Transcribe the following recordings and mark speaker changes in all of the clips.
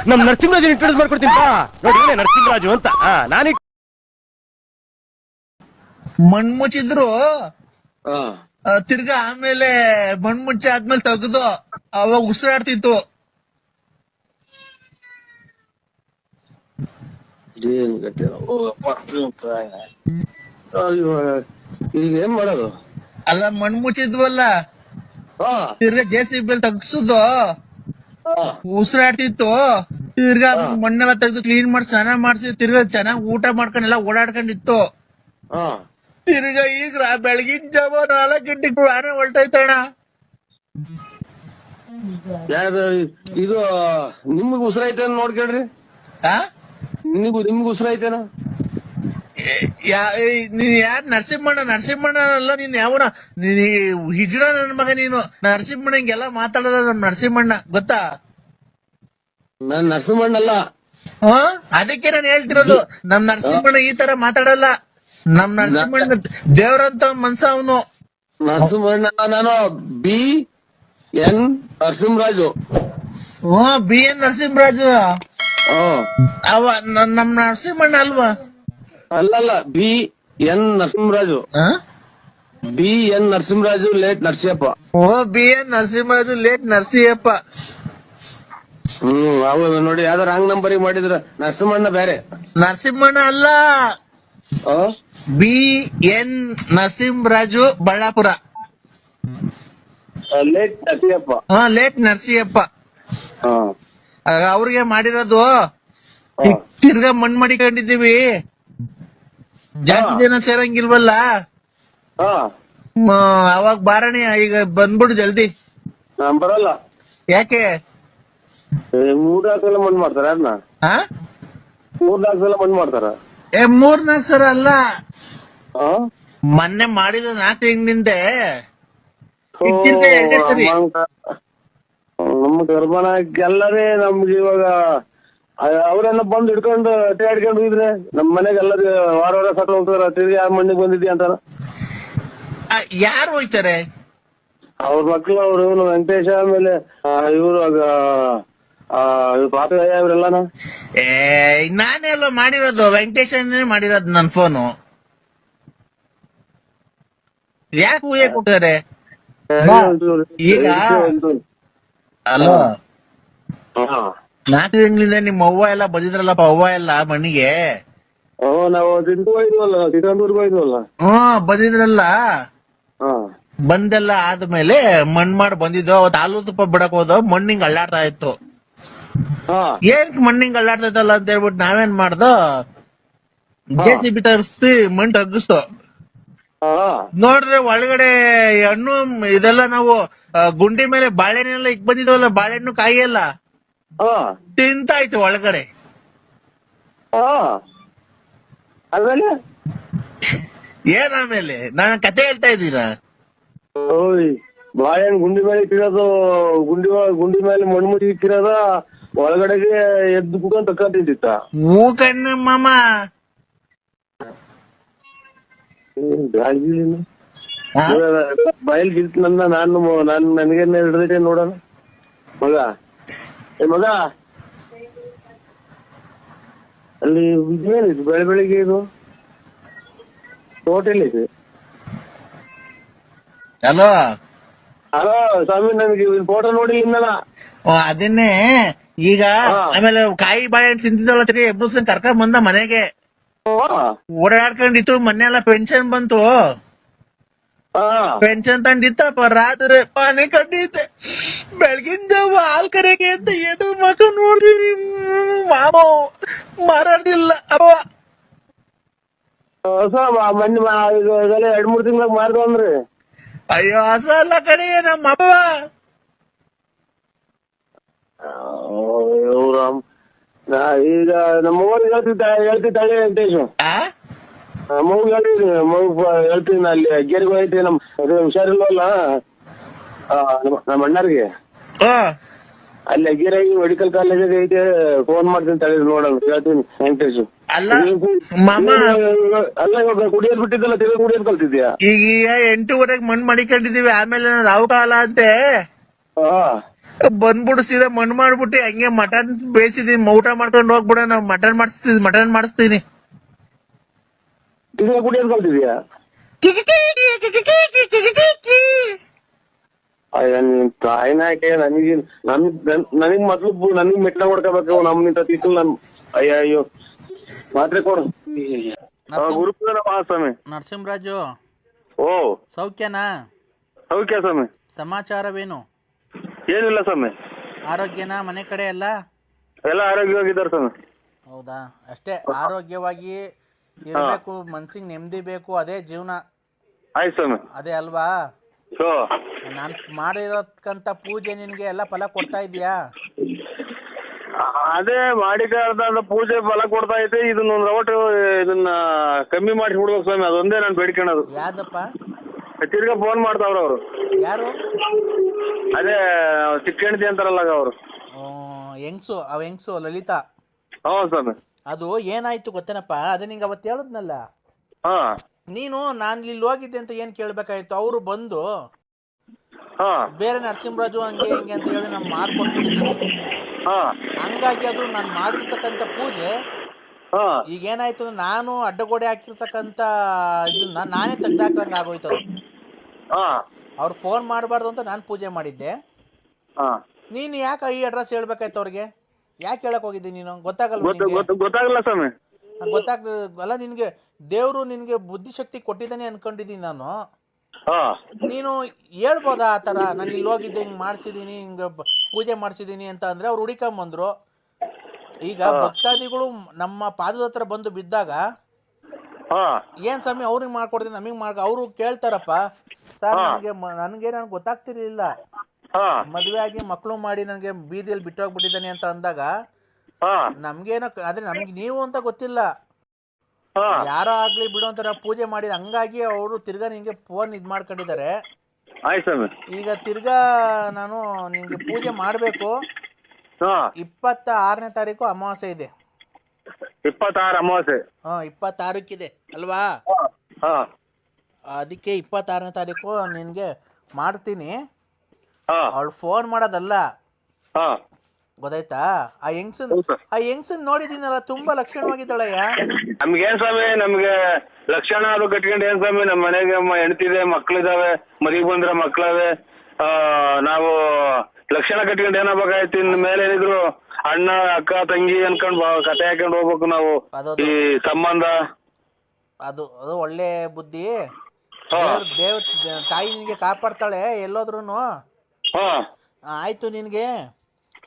Speaker 1: ನಮ್ ನರಸಿಂಹರಾಜು ಇಂಟ್ರೊಡ್ಯೂಸ್ ಮಾಡ್ಕೊಡ್ತೀನಿ ನೋಡಿ ನರಸಿಂಹರಾಜು ಅಂತ ನಾನು
Speaker 2: ಮಣ್ ಮುಚ್ಚಿದ್ರು ತಿರ್ಗಾ ಆಮೇಲೆ ಮಣ್ ಮುಚ್ಚಿ ಆದ್ಮೇಲೆ ತೆಗ್ದು ಅವಾಗ ಉಸಿರಾಡ್ತಿತ್ತು.
Speaker 3: ಈಗ ಏನ್ ಮಾಡೋದು?
Speaker 2: ಅಲ್ಲ ಮಣ್ ಮುಚ್ಚಿದ್ವಲ್ಲ ತಿರ್ಗಾ JCB ತಗ್ಸುದು ಉಸಿರಾಡ್ತಿತ್ತು. ತಿರ್ಗಾ ಮಣ್ಣೆಲ್ಲ ತೆಗ್ದು ಕ್ಲೀನ್ ಮಾಡಿ ಸ್ನಾನ ಮಾಡ್ಸಿ ತಿರ್ಗಾ ಚೆನ್ನಾಗ್ ಊಟ ಮಾಡ್ಕೊಂಡೆಲ್ಲ ಓಡಾಡ್ಕೊಂಡಿತ್ತು. ತಿರ್ಗಾ ಈಗ ಬೆಳಗಿನ ಜಾವ 4 ಗಂಟೆಗೆ ಆನೆ ಹೊಲ್ಟೈತಣ್ಣ.
Speaker 3: ಇದು ನಿಮ್ಗ್ ಉಸಿರಾಯ್ತೇನ ನೋಡ್ಕೇಳ್ರಿ. ನಿಮ್ಗ್ ಉಸಿರಾಯ್ತೇನ?
Speaker 2: ನೀನ್ ಯಾರ್ ನರಸಿಂಹಣ್ಣ ಅಲ್ಲ ನೀನ್ ಯಾವನ ಹಿಜ್ಡ ನನ್ ಮಗ ನೀನು. ನರಸಿಂಹಣ್ಣ ಹಿಂಗೆಲ್ಲ ಮಾತಾಡಲ್ಲ. ನಮ್ ನರಸಿಂಹಣ್ಣ ಗೊತ್ತಾ?
Speaker 3: ನಾನ್ ನರಸಿಂಹಣ್ಣ ಅಲ್ಲ.
Speaker 2: ಅದಕ್ಕೆ ನಾನು ಹೇಳ್ತಿರೋದು ನಮ್ ನರಸಿಂಹಣ್ಣ ಈ ತರ ಮಾತಾಡಲ್ಲ. ನಮ್ ನರಸಿಂಹಣ್ಣ ದೇವ್ರಂತ ಮನ್ಸ ಅವನು.
Speaker 3: ನರಸಿಂಹಣ್ಣ ನಾನು BN ನರಸಿಂಹರಾಜು.
Speaker 2: BN ನರಸಿಂಹರಾಜು ಅವ ನಮ್ ನರಸಿಂಹಣ್ಣ ಅಲ್ವಾ?
Speaker 3: ಅಲ್ಲಲ್ಲ BN Narasimharaju. BN Narasimharaju late Narasiyappa.
Speaker 2: BN Narasimharaju late Narasiyappa.
Speaker 3: ಹೌದು ನೋಡಿ, ಯಾವ್ದಾರ ರಾಂಗ್ ನಂಬರಿಗೆ ಮಾಡಿದ್ರ. ನರಸಿಂಹಣ್ಣ ಬೇರೆ.
Speaker 2: ನರಸಿಂಹಣ್ಣ ಅಲ್ಲ, BN Narasimharaju Ballapura.
Speaker 3: Late Narasiyappa.
Speaker 2: Late Narasiyappa ಅವ್ರಿಗೆ ಮಾಡಿರೋದು. ತಿರ್ಗಾ ಮಣ್ ಮಾಡಿಕೊಂಡಿದೀವಿ. ಜಾಸ್ತಿ ಜನ ಸೇರಂಗಿಲ್ವಲ್ಲ, ಅವಾಗ ಬಾರಣಿ. ಈಗ ಬಂದ್ಬಿಡು ಜಲ್ದಿ.
Speaker 3: ಬರಲ್ಲ.
Speaker 2: ಯಾಕೆ?
Speaker 3: 3-4 ಸಲ ಮಣ್ಣು ಮಾಡ್ತಾರ. ಅದನ್ನ 3-4 ಸಲ ಮಣ್ಣು ಮಾಡ್ತಾರ.
Speaker 2: 3-4 ಸಲ ಅಲ್ಲ, ಮೊನ್ನೆ ಮಾಡಿದ 4 ತಿಂಗಳಿಂದೆ.
Speaker 3: ನಮ್ಮ ಗರ್ಭನ ಎಲ್ಲರೇ ನಮ್ಗೆ ಇವಾಗ ಅವರೆಲ್ಲ ಬಂದು ಹಿಡ್ಕೊಂಡು ಅಡ್ಕೊಂಡು ಹೋಗಿದ್ರೆ ನಮ್ ಮನೆಗೆ ಎಲ್ಲರೂ ವಾರ ಸಟ್ಲ ಹೋಗ್ತಾರ. ತಿರ್ಗಿ ಯಾರ ಮಣ್ಣಿಗೆ ಬಂದಿದ್ದಿ ಅಂತಾರ.
Speaker 2: ಯಾರು ಹೋಯ್ತಾರೆ?
Speaker 3: ಅವ್ರ ಮಕ್ಳು. ಅವ್ರು ಇವನು ವೆಂಕಟೇಶ, ಆಮೇಲೆ ಇವ್ರು ಪಾಪಯ್ಯ ಇವ್ರೆಲ್ಲಾನ.
Speaker 2: ನಾನೆಲ್ಲ ಮಾಡಿರೋದು ವೆಂಕಟೇಶನ್ನೇ ಮಾಡಿರೋದು ನನ್ ಫೋನು. ಯಾಕೆ ಹೂಯಕ್ ಹೋಗ್ತಾರೆ ಈಗ? ಅಲ್ವಾ 4 ತಿಂಗಳಿಂದ ನಿಮ್ಮ ಅವ್ವ ಎಲ್ಲ ಬಂದಿದ್ರಲ್ಲಪ್ಪ, ಅವ್ವ ಎಲ್ಲ ಮಣ್ಣಿಗೆ.
Speaker 3: ನಾವು ಚಿಕ್ಕಂದೂರ್ಗೆ ಹೋಯ್ದ್ವಲ್ಲ.
Speaker 2: ಬಂದಿದ್ರಲ್ಲ. ಬಂದೆಲ್ಲ ಆದ್ಮೇಲೆ ಮಣ್ ಮಾಡಿ ಬಂದಿದ್ದು. ಅವತ್ತು ಹಾಲು ತುಪ್ಪ ಬಿಡಕ್ ಹೋದ, ಮಣ್ಣಿಂಗ್ ಅಳ್ಳಾಡ್ತಾ ಇತ್ತು. ಏನ್ ಮಣ್ಣಿಂಗ್ ಅಳ್ಳಾಡ್ತಾ ಇತ್ತಲ್ಲ ಅಂತ ಹೇಳ್ಬಿಟ್ಟು ನಾವೇನ್ ಮಾಡ್ದೋ, JCB ತರಿಸ್ತಿ ಮಣ್ ತಗ್ಗಿಸ್ತು. ನೋಡ್ರೆ ಒಳಗಡೆ ಹಣ್ಣು ಇದೆಲ್ಲ ನಾವು ಗುಂಡಿ ಮೇಲೆ ಬಾಳೆಹಣ್ಣೆಲ್ಲ ಇಕ್ ಬಂದಿದ್ವಲ್ಲ, ಬಾಳೆಹಣ್ಣು ಕಾಯಿ ಎಲ್ಲ ತಿಂತಾಯ್ತು ಒಳಗಡೆ. ಏನ್ ಆಮೇಲೆ ನಾನು ಕತೆ ಹೇಳ್ತಾ ಇದ್ದೀರಾ?
Speaker 3: ಬಾಳೆಹಣ್ಣು ಗುಂಡಿ ಮೇಲೆ ಇಟ್ಟಿರೋದು, ಗುಂಡಿ ಮೇಲೆ ಮಣ್ಣು ಮುಚ್ಚಿ ಇಟ್ಟಿರೋದ, ಒಳಗಡೆಗೆ ಎದ್ದು ಕುತ್ಕೊಂಡು ತಕ್ಕಂತಿದ್ದಿತ್ತ.
Speaker 2: ಹೂ ಕಣ್ಣು ಮಾಮ.
Speaker 3: ಬಯಲ್ ಗಿಲ್ತನಂದ ನಾನು ನನಗೆ ಹಿಡ್ದೈತೆ ನೋಡೋಣ. ಮಗ ಮಗ ಅಲ್ಲಿ ಇದೇನಿದು ಬೆಳಿಗ್ಗೆ ಇದು ಹೋಟೆಲ್ ಇದೆ.
Speaker 2: ಹಲೋ
Speaker 3: ಸ್ವಾಮಿ, ನನಗೆ ಫೋಟೋ ನೋಡಿ ಇನ್ನಲ್ಲ.
Speaker 2: ಅದನ್ನೇ ಈಗ ಆಮೇಲೆ ಕಾಯಿ ಬಾಳೆಹಣ್ಣು ತಿಂತಿದ್ದಲ್ಲ, ತಿರ್ಗಿ ಎಬ್ಬಿಸ್ ಕರ್ಕೊಂಡ್ ಬಂದ ಮನೆಗೆ. ಓಡಾಡ್ಕೊಂಡಿತ್ತು. ಮೊನ್ನೆ ಎಲ್ಲ ಪೆನ್ಷನ್ ಬಂತು. ಪೆನ್ಷನ್ ತಂದಿತ್ತಪ್ಪ. ರಾತ್ರಿ ಪಾನಿ ಕಂಡಿದ್ದೆ. ಬೆಳಗಿನ ಜಾವ ಹಾಲ್ ಕರೆಗೆ ಅಂತ ಎದು ಮಕ್ಕ ನೋಡ್ತೀನಿ. ಮಾಮ ಮಾರಾಡ್ದಿಲ್ಲ ಅವ.
Speaker 3: ಮೊನ್ನೆ 2-3 ತಿಂಗಳಾಗ ಮಾರ್ದು ಅಂದ್ರಿ.
Speaker 2: ಅಯ್ಯೋ ಹಸ ಅಲ್ಲ ಕಡೆ ನಮ್ಮ ಅಪ್ಪ.
Speaker 3: ಈಗ ನಮ್ಮ ಊರಿಗೆ ಹೇಳ್ತಿದ್ದಾಳೆ ವೆಂಕಟೇಶ್. ಮಗು ಹೇಳ್ತೀನಿ ಅಲ್ಲಿ ಅಗ್ಗೇರಿಗೆ ಹೋಯ್ತಿ. ಹುಷಾರಿಲ್ವಲ್ಲ ನಮ್ಮ ಅಣ್ಣರಿಗೆ. ಅಲ್ಲಿ ಅಗ್ಗೇರಾಗಿ ಮೆಡಿಕಲ್ ಕಾಲೇಜ್ ಐತೆ. ಫೋನ್ ಮಾಡ್ತೀನಿ ತಳಿ ನೋಡೋಣ, ಹೇಳ್ತೀನಿ ವೆಂಕಟೇಶ್.
Speaker 2: ಅಲ್ಲ ಮಾಮ,
Speaker 3: ಅಲ್ಲ ಕುಡಿಯೋದ್ ಬಿಟ್ಟಿದ್ದಲ್ಲ, ತಿರುಗಿ ಕುಡಿಯೋದ್ ಕಲ್ತಿದ್ಯಾ?
Speaker 2: ಈಗ 8:30 ಮಣ್ಣು ಮಡಿಕೊಂಡಿದೀವಿ. ಆಮೇಲೆ ರಾವು ಕಾಲ ಅಂತೆ ಬಂದ್ಬಿಡು ಸೀದಾ ಮಣ್ಣು ಮಾಡ್ಬಿಟ್ಟು ಹಂಗೆ ಮಟನ್ ಬೇಯಿಸಿದೀನಿ ಊಟ ಮಾಡ್ಕೊಂಡು ಹೋಗ್ಬಿಡ ನಾವ್ ಮಟನ್ ಮಾಡಿಸ್ತೀನಿ
Speaker 3: ತಿರ್ಗಾ ಕುಡಿಯೋದು ಕಲ್ತಿದ್ಯಾ? ಅಯ್ಯ ನೀನ್ ತಾಯಿನಾಕೆ ನನಗ್ ಮೊದ್ಲು ನನಗ್ ಮೆಟ್ಲ ಹೊಡ್ಕೋಬೇಕು ನಮ್ನಿಂತ ತಿಕ್ಕಲ್ ನನ್ ಅಯ್ಯೋ ಮಾತ್ರೆ ಕೊಡು. ಗುರುಪೂಜನ ಸ್ವಾಮಿ.
Speaker 4: ನರಸಿಂಹರಾಜು
Speaker 3: ಓ
Speaker 4: ಸೌಖ್ಯನಾ?
Speaker 3: ಸೌಖ್ಯ ಸ್ವಾಮಿ.
Speaker 4: ಸಮಾಚಾರವೇನು?
Speaker 3: ಏನಿಲ್ಲ ಸ್ವಾಮಿ.
Speaker 4: ಆರೋಗ್ಯನಾ? ಮನೆ ಕಡೆ ಎಲ್ಲ
Speaker 3: ಎಲ್ಲ ಆರೋಗ್ಯವಾಗಿದ್ದಾರೆ ಸ್ವಾಮಿ.
Speaker 4: ಹೌದಾ? ಅಷ್ಟೇ, ಆರೋಗ್ಯವಾಗಿ ಇರಬೇಕು, ಮನ್ಸಿಗೆ ನೆಮ್ಮದಿ ಬೇಕು, ಅದೇ ಜೀವನ.
Speaker 3: ಆಯ್ತು ಸ್ವಾಮಿ.
Speaker 4: ಅದೇ ಅಲ್ವಾ? ನಾನು ಮಾಡಿರೋದ್ಕಂತ ಪೂಜೆ ನಿನಗೆ ಎಲ್ಲ ಫಲ ಕೊಡ್ತಾ ಇದೆಯಾ?
Speaker 3: ಅದೇ ಮಾಡಿದ ಪೂಜೆ ಫಲ ಕೊಡ್ತಾ ಐತೆ. ಇದನ್ನ ಒಂದ್ ರವಟು ಇದನ್ನ ಕಮ್ಮಿ ಮಾಡಿ ಬಿಡ್ಬೇಕು ಸ್ವಾಮಿ, ಅದೊಂದೇ ನಾನು ಬೇಡ್ಕೊಳ್ಳೋದು.
Speaker 4: ಯಾವ್ದಪ್ಪ?
Speaker 3: ತಿರ್ಗಾ ಫೋನ್ ಮಾಡ್ತಾವ್ರ ಅವರು.
Speaker 4: ಯಾರು?
Speaker 3: ಅದೇ ಚಿಕ್ಕ ಹೆಂಡತಿ ಅಂತಾರಲ್ಲ ಅವರು.
Speaker 4: ಹೆಂಗ್ಸು ಲಲಿತಾ.
Speaker 3: ಹೌದು ಸ್ವಾಮಿ.
Speaker 4: ಅದು ಏನಾಯ್ತು ಗೊತ್ತೇನಪ್ಪ, ಅದೇ ನಿಂಗೆ ಅವತ್ತು ಹೇಳಿದ್ನಲ್ಲ,
Speaker 3: ಹಾ
Speaker 4: ನೀನು ನಾನು ಇಲ್ಲಿ ಹೋಗಿದ್ದೆ ಅಂತ ಏನ್ ಕೇಳ್ಬೇಕಾಯ್ತು? ಅವರು ಬಂದು
Speaker 3: ಹಾ
Speaker 4: ಬೇರೆ ನರಸಿಂಹರಾಜು ಹಂಗೆ ಹಿಂಗೆ ಅಂತ ಹೇಳಿ ನಾನು ಮಾಡ್ಕೊಟ್ಬಿಟ್ಟಿದ್ದೀನಿ.
Speaker 3: ಹಾ
Speaker 4: ಹಂಗಾಗಿ ಅದು ನಾನು ಮಾಡಿರ್ತಕ್ಕಂಥ ಪೂಜೆ
Speaker 3: ಹಾ
Speaker 4: ಈಗ ಏನಾಯ್ತು ಅಂದ್ರೆ ನಾನು ಅಡ್ಡಗೋಡೆ ಹಾಕಿರ್ತಕ್ಕಂಥ ಇದನ್ನ ನಾನೇ ತೆಗ್ದಾಕ್ದಂಗೆ ಆಗೋಯ್ತು ಅದು.
Speaker 3: ಹಾ
Speaker 4: ಅವ್ರು ಫೋನ್ ಮಾಡಬಾರ್ದು ಅಂತ ನಾನು ಪೂಜೆ ಮಾಡಿದ್ದೆ.
Speaker 3: ಹಾ
Speaker 4: ನೀನು ಯಾಕೆ ಈ ಅಡ್ರೆಸ್ ಹೇಳ್ಬೇಕಾಯ್ತು ಅವ್ರಿಗೆ? ಯಾಕೆ ಹೇಳಕ್ ಹೋಗಿದ್ದೀನಿ ನೀನು? ಗೊತ್ತಾಗಲ್ಲ
Speaker 3: ಗೊತ್ತಾಗಲ್ಲ ಸ್ವಾಮಿ.
Speaker 4: ಅಲ್ಲ, ನಿನಗೆ ದೇವರು ನಿನಗೆ ಬುದ್ಧಿಶಕ್ತಿ ಕೊಟ್ಟಿದ್ದಾನೆ ಅನ್ಕೊಂಡಿದ್ದೀನಿ ನಾನು. ನೀನು ಹೇಳ್ಬೋದಾ ಆ ಥರ, ನಾನು ಇಲ್ಲಿ ಹೋಗಿದ್ದೆ, ಹಿಂಗೆ ಮಾಡಿಸಿದ್ದೀನಿ, ಹಿಂಗೆ ಪೂಜೆ ಮಾಡಿಸಿದ್ದೀನಿ ಅಂತ ಅಂದರೆ ಅವ್ರು ಹುಡಿಕೊಂಬಂದ್ರು. ಈಗ ಭಕ್ತಾದಿಗಳು ನಮ್ಮ ಪಾದದ ಹತ್ರ ಬಂದು ಬಿದ್ದಾಗ ಏನ್ ಸ್ವಾಮಿ ಅವ್ರಿಗೆ ಮಾಡ್ಕೊಡ್ತೀನಿ ನಮಗೆ ಅವರು ಕೇಳ್ತಾರಪ್ಪ, ಸರ್ ನನಗೆ ಗೊತ್ತಾಗ್ತಿರ್ಲಿಲ್ಲ, ಮದುವೆ ಆಗಿ ಮಕ್ಕಳು ಮಾಡಿ ನನಗೆ ಬೀದಿಯಲ್ಲಿ ಬಿಟ್ಟೋಗ್ಬಿಟ್ಟಿದ್ದಾನೆ ಅಂತ ಅಂದಾಗ ನಮ್ಗೇನೋ ಆದ್ರೆ ನಮ್ಗೆ ನೀವು ಅಂತ ಗೊತ್ತಿಲ್ಲ, ಯಾರೋ ಆಗ್ಲಿ ಬಿಡು ಅಂತ ನಾವು ಪೂಜೆ ಮಾಡಿದ. ಹಂಗಾಗಿ ಅವರು ತಿರ್ಗಾ ನಿನ್ಗೆ ಫೋನ್ ಇದ್ ಮಾಡ್ಕೊಂಡಿದ್ದಾರೆ. ಈಗ ತಿರ್ಗಾ ನಾನು ನಿನ್ಗೆ ಪೂಜೆ ಮಾಡ್ಬೇಕು. 26ನೇ ತಾರೀಕು ಅಮಾವಾಸ್ಯೆ ಇದೆ.
Speaker 3: 26 ಅಮಾವಾಸ್ಯೆ?
Speaker 4: 26ಕ್ಕಿದೆ ಅಲ್ವಾ? ಅದಕ್ಕೆ 26ನೇ ತಾರೀಕು ನಿನ್ಗೆ ಮಾಡ್ತೀನಿ. ಅವಳು ಫೋನ್ ಮಾಡೋದಲ್ಲ, ಗೊತ್ತಾಯ್ತಾ? ಆ ಹೆಂಗ್ಸನ್ ನೋಡಿದೀನಲ್ಲ, ತುಂಬಾ ಲಕ್ಷಣವಾಗಿದ್ದಾಳಯ್ಯ.
Speaker 3: ನಮ್ಗೇನ್ ಸ್ವಾಮಿ, ನಮ್ಗೆ ಲಕ್ಷಣ ಅದು ಕಟ್ಕೊಂಡು ಏನ್ ಸ್ವಾಮಿ, ನಮ್ ಮನೆಗೆ ಹೆಣ್ತಿದೆ, ಮಕ್ಳಿದಾವೆ, ಮದುವೆ ಬಂದ್ರೆ ಮಕ್ಳವೆ, ನಾವು ಲಕ್ಷಣ ಕಟ್ಕೊಂಡು ಏನಾಗಬೇಕಾಯ್ತು? ಇನ್ ಮೇಲೆ ಏನಿದ್ರು ಅಣ್ಣ ಅಕ್ಕ ತಂಗಿ ಅನ್ಕೊಂಡ್ ಕತೆ ಹಾಕೊಂಡ್ ಹೋಗ್ಬೇಕು ನಾವು ಈ ಸಂಬಂಧ.
Speaker 4: ಅದು ಒಳ್ಳೆ ಬುದ್ಧಿ. ತಾಯಿ ನಿನ್ಗೆ ಕಾಪಾಡ್ತಾಳೆ ಎಲ್ಲೋದ್ರುನು. ಆಯ್ತು, ನಿನ್ಗೆ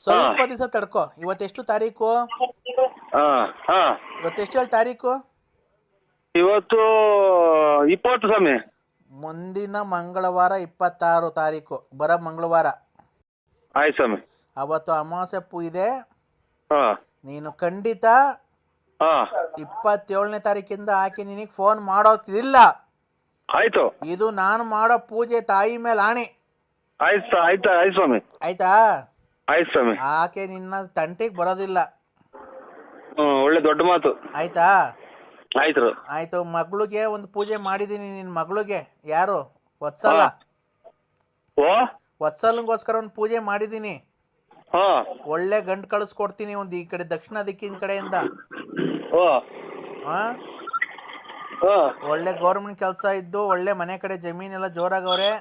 Speaker 4: ಸ್ವಲ್ಪ ದಿವಸ ತಡ್ಕೋ. ಇವತ್ತೆಷ್ಟು ತಾರೀಕು? ಇವತ್ತೆಷ್ಟು ಹೇಳಿ ತಾರೀಕು?
Speaker 3: ಇವತ್ತು 20 ಸ್ವಾಮಿ.
Speaker 4: ಮುಂದಿನ ಮಂಗಳವಾರ 26 ತಾರೀಕು, ಬರೋ ಮಂಗಳವಾರ.
Speaker 3: ಆಯ್ತು ಸ್ವಾಮಿ.
Speaker 4: ಅವತ್ತು ಅಮಾವಾಸ್ಯೆ ಇದೆ. ನೀನು ಖಂಡಿತ 27ನೇ ತಾರೀಕಿಂದ ಆಕೆ ನಿನಗೆ ಫೋನ್ ಮಾಡೋದಿಲ್ಲ.
Speaker 3: ಆಯ್ತು.
Speaker 4: ಇದು ನಾನು ಮಾಡೋ ಪೂಜೆ, ತಾಯಿ ಮೇಲೆ ಆಣೆ.
Speaker 3: ಆಯ್ತು ಆಯ್ತು ಆಯ್ತು ಸ್ವಾಮಿ.
Speaker 4: ಆಯ್ತಾ?
Speaker 3: ಆಯ್ತು ಸ್ವಾಮಿ.
Speaker 4: ಆಕೆ ನಿನ್ನ ತಂಟೆಗೆ ಬರೋದಿಲ್ಲ.
Speaker 3: ಒಳ್ಳೆ ದೊಡ್ಡ ಮಾತು.
Speaker 4: ಆಯ್ತಾ?
Speaker 3: ಆಯ್ತು
Speaker 4: ಆಯ್ತು. ಮಗಳಿಗೆ ಒಂದು ಪೂಜೆ ಮಾಡಿದೀನಿ, ನಿನ್ ಮಗಳಿಗೆ. ಯಾರು? ವತ್ಸಲ. ವತ್ಸಲಂಗೋಸ್ಕರ ಒಂದು ಪೂಜೆ ಮಾಡಿದೀನಿ. ಒಳ್ಳೆ ಗಂಡು ಕಳಿಸ್ಕೊಡ್ತೀನಿ, ಒಂದು ಈ ಕಡೆ ದಕ್ಷಿಣ ದಿಕ್ಕಿನ ಕಡೆಯಿಂದ. ಒಳ್ಳೆ ಗೌರ್ಮೆಂಟ್ ಕೆಲಸ ಇದ್ದು, ಒಳ್ಳೆ ಮನೆ ಕಡೆ ಜಮೀನೆಲ್ಲ ಜೋರಾಗವ್ರೆ.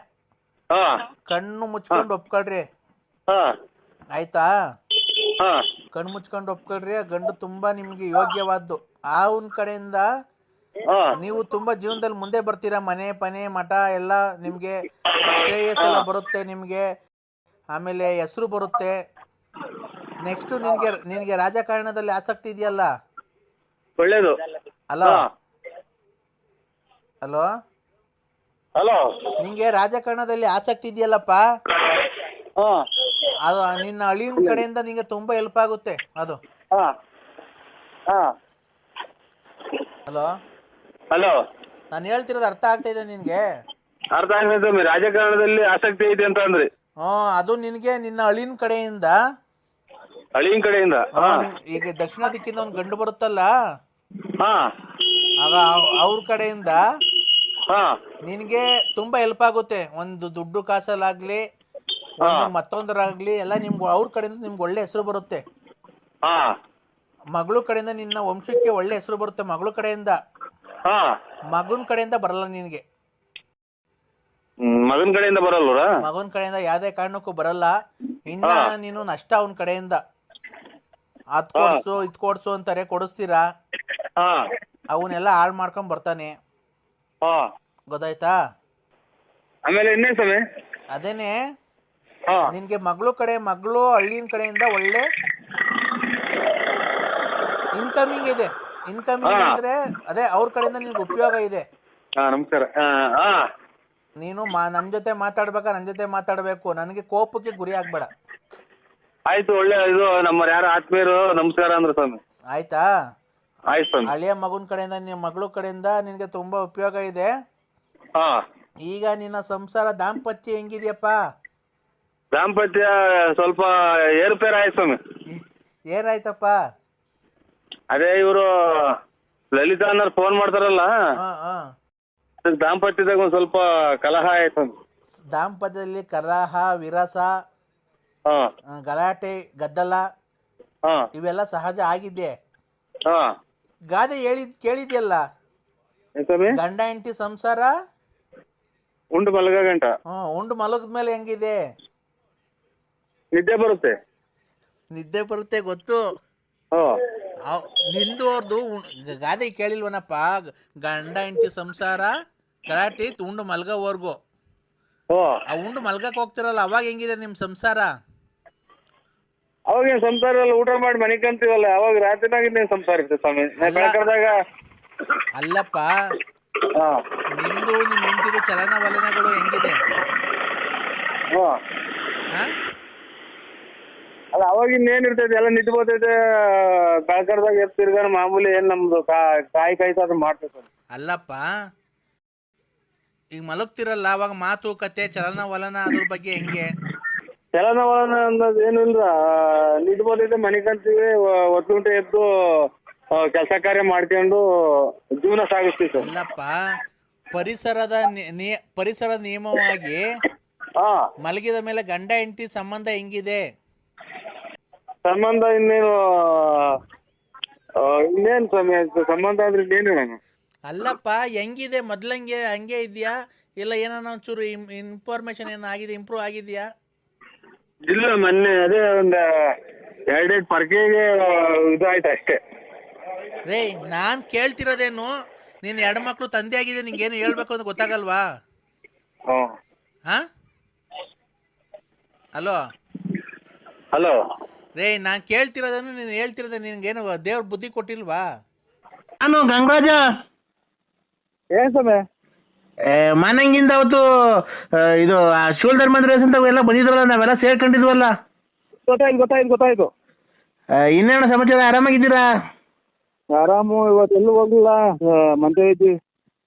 Speaker 4: ಕಣ್ಣು ಮುಚ್ಕೊಂಡು ಒಪ್ಕೊಳ್ರಿ. ಆಯ್ತಾ? ಕಣ್ಣು ಮುಚ್ಕೊಂಡು ಒಪ್ಕೊಳ್ರಿ. ಗಂಡು ತುಂಬಾ ನಿಮ್ಗೆ ಯೋಗ್ಯವಾದ್ದು. ಅವನ ಕಡೆಯಿಂದ ನೀವು ತುಂಬಾ ಜೀವನದಲ್ಲಿ ಮುಂದೆ ಬರ್ತೀರಾ. ಮನೆ ಪನೆ ಮಠ ಎಲ್ಲ ನಿಮ್ಗೆ ಶ್ರೇಯಸ್ ಎಲ್ಲ ಬರುತ್ತೆ ನಿಮ್ಗೆ. ಆಮೇಲೆ ಹೆಸರು ಬರುತ್ತೆ. ನೆಕ್ಸ್ಟ್ ನಿನ್ಗೆ ರಾಜಕಾರಣದಲ್ಲಿ ಆಸಕ್ತಿ ಇದೆಯಲ್ಲ?
Speaker 3: ಒಳ್ಳೇದು.
Speaker 4: ಹಲೋ ಹಲೋ
Speaker 3: ಹಲೋ,
Speaker 4: ನಿಂಗೆ ರಾಜಕಾರಣದಲ್ಲಿ ಆಸಕ್ತಿ ಇದೆಯಲ್ಲಪ್ಪ? ಅದು ನಿನ್ನ ಅಳಿಯನ ಕಡೆಯಿಂದ ನಿಂಗೆ ತುಂಬಾ ಹೆಲ್ಪ್ ಆಗುತ್ತೆ ಅದು. ಹಲೋ
Speaker 3: ಹಲೋ,
Speaker 4: ನಾನು ಹೇಳ್ತಿರೋದು ಅರ್ಥ ಆಗ್ತಾ ಇದೆ ನಿನ್ಗೆ?
Speaker 3: ಅರ್ಥ ಆಗ್ತದೆ. ರಾಜಕಾರಣದಲ್ಲಿ ಆಸಕ್ತಿ ಐತೆ ಅಂತ ಅಂದ್ರಿ?
Speaker 4: ಅದು ನಿನ್ಗೆ ನಿನ್ನ ಅಳಿಯನ ಕಡೆಯಿಂದ.
Speaker 3: ಅಳಿಯನ ಕಡೆಯಿಂದ?
Speaker 4: ಈಗ ದಕ್ಷಿಣ ದಿಕ್ಕಿಂದ ಒಂದು ಗಂಡು ಬರುತ್ತಲ್ಲ, ಆಗ ಅವ್ರ ಕಡೆಯಿಂದ ನಿನ್ಗೆ ತುಂಬಾ ಹೆಲ್ಪ್ ಆಗುತ್ತೆ. ಒಂದು ದುಡ್ಡು ಕಾಸಲ್ಲಾಗ್ಲಿ, ಒಂದು ಮತ್ತೊಂದರಾಗ್ಲಿ ಎಲ್ಲ ನಿಮ್ಗೆ ಅವ್ರ ಕಡೆಯಿಂದ ನಿಮ್ಗೆ ಒಳ್ಳೆ ಹೆಸರು ಬರುತ್ತೆ.
Speaker 3: ಹಾ
Speaker 4: ಮಗಳ ಕಡೆಯಿಂದ ನಿನ್ನ ವಂಶಕ್ಕೆ ಒಳ್ಳೆ ಹೆಸರು ಬರುತ್ತೆ. ಮಗಳ ಕಡೆಯಿಂದ,
Speaker 3: ಹಾ
Speaker 4: ಮಗನ ಕಡೆಯಿಂದ ಬರಲ್ಲ ನಿನಗೆ.
Speaker 3: ಮಗನ್ ಕಡೆಯಿಂದ ಬರಲ್ವರ?
Speaker 4: ಮಗನ ಕಡೆಯಿಂದ ಯಾವುದೇ ಕಾರಣಕ್ಕೂ ಬರಲ್ಲ. ಇನ್ನ ನೀನು ನಷ್ಟ ಅವನ ಕಡೆಯಿಂದ. ಅದ್ ಕೊಡ್ಸು ಇದ್ ಕೊಡ್ಸು ಅಂತಾರೆ, ಕೊಡಿಸ್ತೀರಾ, ಅವನ್ನೆಲ್ಲ ಹಾಳು ಮಾಡ್ಕೊಂಡ್ ಬರ್ತಾನೆ. ಗೊತ್ತಾಯ್ತಾ?
Speaker 3: ಆಮೇಲೆ ಇನ್ನೇನ್ ಸ್ವಾಮಿ?
Speaker 4: ಅದೇನೆ ನಿನ್ಗೆ ಮಗಳು ಹಳ್ಳಿನ ಕಡೆಯಿಂದ ಒಳ್ಳೆ ಇನ್ಕಮಿಂಗ್ ಇದೆ. ಇನ್ಕಮಿಂಗ್ ಅಂದ್ರೆ ಅದೇ ಅವ್ರ ಕಡೆಯಿಂದ ನಿನ್ಗೆ ಉಪಯೋಗ ಇದೆ.
Speaker 3: ನಮಸ್ಕಾರ.
Speaker 4: ನೀನು ನನ್ನ ಜೊತೆ ಮಾತಾಡ್ಬೇಕಾ, ನನ್ನ ಜೊತೆ ಮಾತಾಡ್ಬೇಕು, ನನಗೆ ಕೋಪಕ್ಕೆ ಗುರಿ ಆಗ್ಬೇಡ.
Speaker 3: ಆಯ್ತು, ಒಳ್ಳೆ ಇದು ನಮ್ಮ ಯಾರ ಆತ್ಮೀಯರು ನಮಸ್ಕಾರ ಅಂದ್ರು ಸ್ವಾಮಿ.
Speaker 4: ಆಯ್ತಾ?
Speaker 3: ಆಯ್ತು ಸ್ವಾಮಿ.
Speaker 4: ಹಳೆಯ ಮಗನ ಕಡೆಯಿಂದ ನಿಮ್ಮ ಮಗಳ ಕಡೆಯಿಂದ ನಿನ್ಗೆ ತುಂಬಾ ಉಪಯೋಗ ಇದೆ. ಈಗ ನಿನ್ನ ಸಂಸಾರ ದಾಂಪತ್ಯ ಹೆಂಗಿದ್ಯಪ್ಪ?
Speaker 3: ದಾಂಪತ್ಯ ಸ್ವಲ್ಪ ಏರುಪೇರು ಆಯ್ತು ಸ್ವಾಮಿ.
Speaker 4: ಏನಾಯ್ತಪ್ಪ?
Speaker 3: ಅದೇ ಇವರು ಲಲಿತಾ ಅನ್ನೋರು ಫೋನ್ ಮಾಡ್ತಾರಲ್ಲ, ದಾಂಪತ್ಯದಾಗ ಒಂದ್ ಸ್ವಲ್ಪ ಕಲಹ ಆಯ್ತು.
Speaker 4: ದಾಂಪತ್ಯದಲ್ಲಿ ಕಲಹ, ವಿರಸ, ಗಲಾಟೆ, ಗದ್ದಲ ಇವೆಲ್ಲ ಸಹಜ ಆಗಿದೆ. ಗಾದೆ ಕೇಳಿದ್ಯಲ್ಲ, ಗಂಡ ಹೆಂಡತಿ ಸಂಸಾರ
Speaker 3: ಉಂಡು ಮಲಗ ಗಂಟ.
Speaker 4: ಉಂಡು ಮಲಗದ್ಮೇಲೆ ಹೆಂಗಿದೆ?
Speaker 3: ನಿದ್ದೆ ಬರುತ್ತೆ.
Speaker 4: ನಿದ್ದೆ ಬರುತ್ತೆ ಗೊತ್ತು. ನಿಂದು ಅವ್ರದ್ದು ಗಾದೆ ಕೇಳಿಲ್ವನಪ್ಪ? ಗಂಡ ಹೆಂಡತಿ ಸಂಸಾರ ಗಲಾಟೆ ಉಂಡು ಮಲ್ಗೋವರ್ಗು. ಆ ಉಂಡು ಮಲ್ಗಕ್ ಹೋಗ್ತಿರಲ್ಲ, ಅವಾಗ ಹೆಂಗಿದೆ ನಿಮ್ ಸಂಸಾರ?
Speaker 3: ಅವಾಗ ಸಂಸಾರ ಎಲ್ಲ ಊಟ ಮಾಡಿ ಮನಿಕಂತೀವಲ್ಲ, ಅವಾಗ ರಾತ್ರಿನಾಗ ಇನ್ನೇನ್ ಸಂಸಾರ ಇರ್ತದೆ ಸ್ವಾಮಿ. ಬೆಳಕದಾಗ
Speaker 4: ಅಲ್ಲಪ್ಪ, ನಿಮ್ದು ನಿಮ್ ಹೆಂಡತಿದು ಚಲನವಲನಗಳು ಹೆಂಗಿದೆ?
Speaker 3: ಅಲ್ಲ ಅವಾಗ ಇನ್ನೇನ್ ಇರ್ತೈತೆ, ಎಲ್ಲ ನಿಂತು ಬರ್ತೈತೆ. ಬೆಳಕದಾಗ ಎತ್ತಿರ್ಗಾನ ಮಾಮೂಲಿ ಏನ್ ನಮ್ದು ಕಾಯಿ ಕಾಯ್ತಾದ್ರು ಮಾಡ್ತೈತೆ.
Speaker 4: ಅಲ್ಲಪ್ಪ, ಈಗ ಮಲಗ್ತಿರಲ್ಲ, ಅವಾಗ ಮಾತುಕತೆ, ಚಲನವಲನ ಅದ್ರ ಬಗ್ಗೆ ಹೆಂಗೆ?
Speaker 3: ಚಲನವಲನ ಅನ್ನೋದು ಏನು ಇಲ್ರ, ನಿಂತು ಬರ್ತೈತೆ, ಮನಿಕಂತೀವಿ, ಹೊತ್ತು ಗಂಟೆ ಎದ್ದು ಕೆಲಸ ಕಾರ್ಯ ಮಾಡ್ಕೊಂಡು ಜೀವನ ಸಾಗಿಸ್ತೀವಿ.
Speaker 4: ಅಲ್ಲಪ್ಪ, ಪರಿಸರದ ನಿಯಮವಾಗಿ ಮಲಗಿದ ಮೇಲೆ ಗಂಡ ಹೆಂಡತಿ ಸಂಬಂಧ ಹೆಂಗಿದೆ?
Speaker 3: ಸಂಬಂಧ ಇನ್ನೇನು ಸ್ವಾಮಿ, ಸಂಬಂಧ ಅಂದ್ರೆ ಇನ್ನೇನು?
Speaker 4: ಅಲ್ಲಪ್ಪ, ಹೆಂಗಿದೆ? ಮೊದ್ಲಂಗೆ ಹಂಗೆ ಇದೆಯಾ, ಇಲ್ಲ ಏನಾನ ಒಂಚೂರು ಇನ್ಫಾರ್ಮೇಶನ್ ಏನಾಗಿದೆ, ಇಂಪ್ರೂವ್ ಆಗಿದೆಯಾ?
Speaker 3: ಇಲ್ಲ, ಮೊನ್ನೆ ಅದೇ ಒಂದ್ 2 ಪರ್ಕೆಗೆ ಇದಾಯ್ತು ಅಷ್ಟೇ.
Speaker 4: ರೇ, ನಾನ್ ಕೇಳ್ತಿರೋದೇನು, ನೀನ್ 2 ಮಕ್ಳು ತಂದೆ ಆಗಿದೆ, ನಿಂಗೇನು ಹೇಳ್ಬೇಕು ಅಂತ ಗೊತ್ತಾಗಲ್ವಾ?
Speaker 3: ಹಲೋ
Speaker 4: ರೇ, ನಾನ್ ಕೇಳ್ತಿರೋದೇನು, ನೀನ್ ಹೇಳ್ತಿರೋದೇ, ನಿನ್ಗೇನು ದೇವ್ರ ಬುದ್ಧಿ ಕೊಟ್ಟಿಲ್ವಾ?
Speaker 2: ನಾನು ಗಂಗರಾಜ.
Speaker 3: ಏನ್ ಸಮಯ
Speaker 2: ಮನೆಗಿಂದ ಅವತ್ತು ಇದು ಶೋಲ್ಡರ್ ಮಂದ್ರೇಸ್ ಅಂತ ಎಲ್ಲ ಬಂದಿದ್ರಲ್ಲ, ನಾವೆಲ್ಲ ಸೇರ್ಕೊಂಡಿದ್ವಲ್ಲ.
Speaker 3: ಗೊತ್ತಾಯ್ತು.
Speaker 2: ಇನ್ನೇನು ಸಮಾಚಾರ? ಆರಾಮಾಗಿದ್ದೀರಾ?
Speaker 3: ಆರಾಮು. ಇವತ್ತು ಎಲ್ಲೂ ಹೋಗ್ಲಿಲ್ಲ, ಮಂತೆ ಐತಿ.